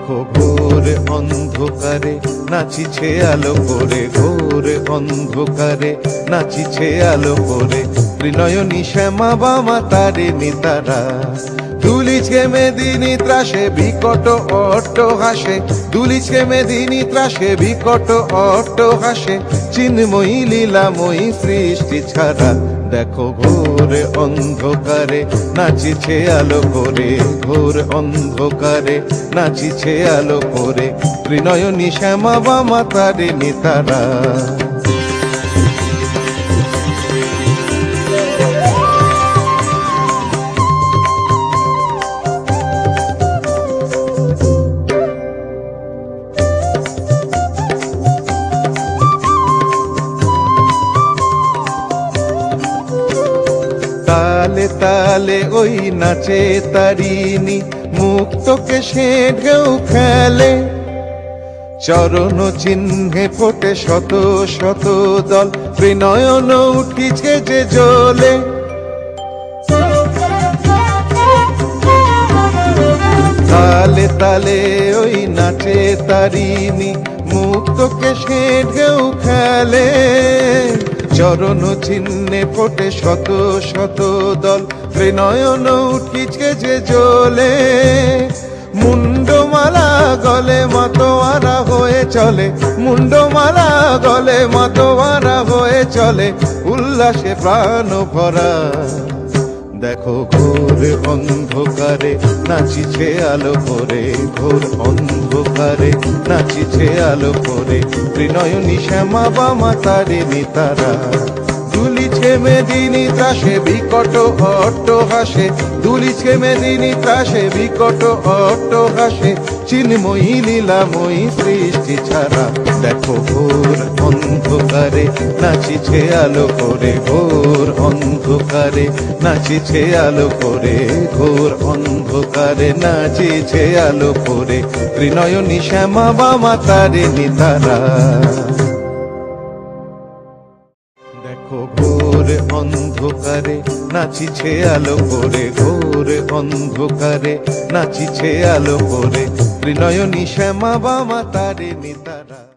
দেখো ঘোর অন্ধকারে নাচিছে আলো করে, ঘোর অন্ধকারে নাচিছে আলো করে, ত্রিনয়নী শ্যামা বামা তারিণী তারা। দুলিছে মেদিনী ত্রাসে বিকট অট্ট হাসে, দুলিছে মেদিনী ত্রাসে বিকট অট্ট হাসে, চিন্ময়ী লীলাময়ী সৃষ্টি ছাড়া। দেখো ঘোর অন্ধকারে নাচিছে আলো করে, ঘোর অন্ধকারে নাচিছে আলো করে, ত্রিনয়নী শ্যামা বামা তারিণী তারা। তালে তালে ওই নাচে তারিণী, মুক্তকে সে ঢেউ খেলে, চরণ চিহ্নে ফোটে শত শত দল, ত্রিনয়ন উঠিছে যে জ্বলে। তালে তালে ওই নাচে তারিণী, মুক্তকে সে ঢেউ খেলে, চরণ চিহ্নে ফোটে শত শত দল, ত্রিনয়ন উঠিছে যে জ্বলে। মুন্ডমালা গলে মাতোয়ারা হয়ে চলে, মুন্ডমালা গলে মাতোয়ারা হয়ে চলে, উল্লাসে প্রাণ ভরা। দেখো ঘোর অন্ধকারে নাচিছে আলো করে, ঘোর অন্ধকারে নাচিছে আলো করে, ত্রিনয়নী শ্যামা বামা তারিণী তারা। দুলিছে মেদিনী ত্রাসে বিকট অট্ট হাসে, দুলিছে মেদিনী ত্রাসে বিকট অট্ট হাসে, চিন্ময়ী লীলাময়ী সৃষ্টি ছাড়া। দেখো ঘোর অন্ধকারে নাচিছে আলো করে, ঘোর অন্ধকারে নাচিছে আলো করে, ঘোর অন্ধকারে নাচিছে আলো করে, ত্রিনয়নী শ্যামা বামা তারিণী তারা। দেখো ঘোর অন্ধকারে নাচিছে আলো করে, ঘোর অন্ধকারে নাচিছে আলো করে, ত্রিনয়নী শ্যামা বামা তারিণী তারা।